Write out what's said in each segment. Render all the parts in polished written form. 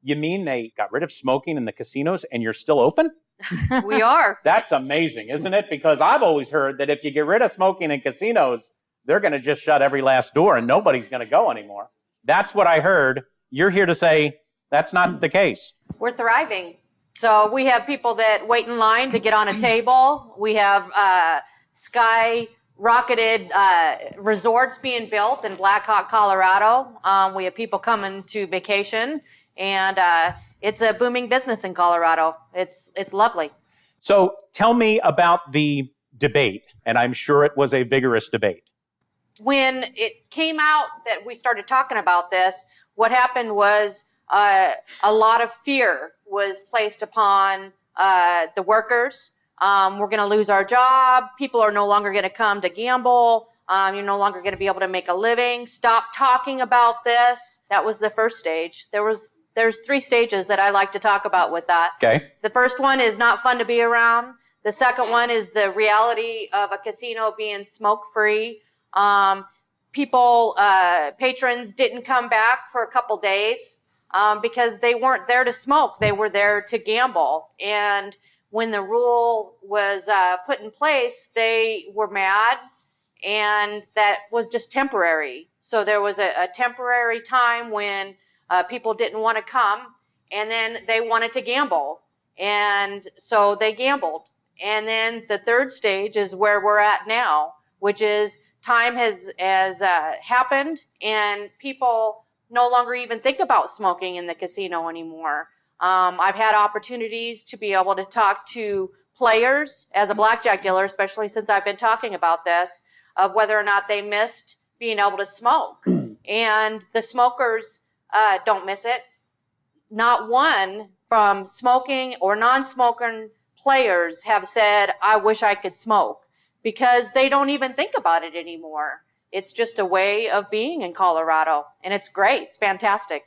You mean they got rid of smoking in the casinos and you're still open? We are. That's amazing, isn't it? Because I've always heard that if you get rid of smoking in casinos, they're going to just shut every last door and nobody's going to go anymore. That's what I heard. You're here to say that's not the case. We're thriving. So we have people that wait in line to get on a table. We have skyrocketed resorts being built in Blackhawk, Colorado. We have people coming to vacation, and it's a booming business in Colorado. It's lovely. So tell me about the debate, and I'm sure it was a vigorous debate. When it came out that we started talking about this, what happened was a lot of fear was placed upon the workers. We're going to lose our job. People are no longer going to come to gamble. You're no longer going to be able to make a living. Stop talking about this. That was the first stage. There's 3 stages that I like to talk about with that. Okay. The first one is not fun to be around. The second one is the reality of a casino being smoke-free. Patrons didn't come back for a couple days because they weren't there to smoke. They were there to gamble. And when the rule was put in place, they were mad, and that was just temporary. So there was a temporary time when people didn't want to come, and then they wanted to gamble. And so they gambled. And then the third stage is where we're at now, which is time has happened, and people no longer even think about smoking in the casino anymore. I've had opportunities to be able to talk to players as a blackjack dealer, especially since I've been talking about this, of whether or not they missed being able to smoke. And the smokers don't miss it. Not one from smoking or non-smoking players have said, I wish I could smoke, because they don't even think about it anymore. It's just a way of being in Colorado, and it's great. It's fantastic.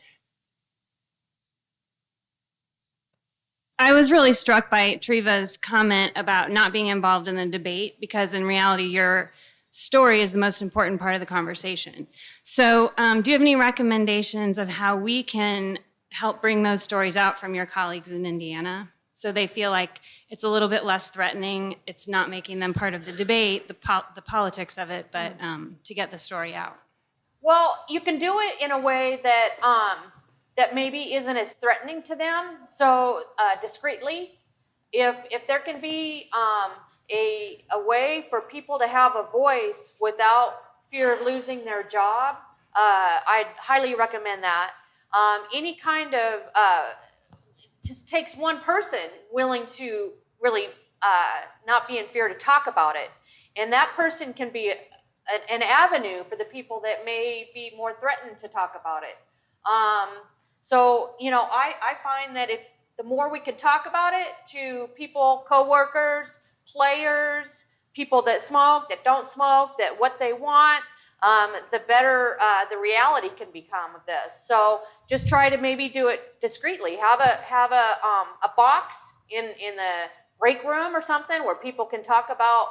I was really struck by Treva's comment about not being involved in the debate, because in reality, your story is the most important part of the conversation. So do you have any recommendations of how we can help bring those stories out from your colleagues in Indiana so they feel like it's a little bit less threatening? It's not making them part of the debate, the politics of it, but to get the story out. Well, you can do it in a way that that maybe isn't as threatening to them. So discreetly, if there can be a way for people to have a voice without fear of losing their job, I'd highly recommend that. Any kind of just takes one person willing to really not be in fear to talk about it, and that person can be an avenue for the people that may be more threatened to talk about it. So, I find that if the more we can talk about it to people, coworkers, players, people that smoke, that don't smoke, that what they want, the better the reality can become of this. So just try to maybe do it discreetly. Have a box in the break room or something where people can talk about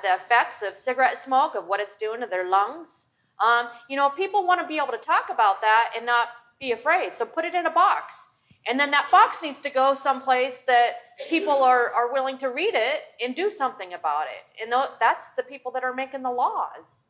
the effects of cigarette smoke, of what it's doing to their lungs. People want to be able to talk about that and not be afraid. So put it in a box. And then that box needs to go someplace that people are willing to read it and do something about it. And that's the people that are making the laws,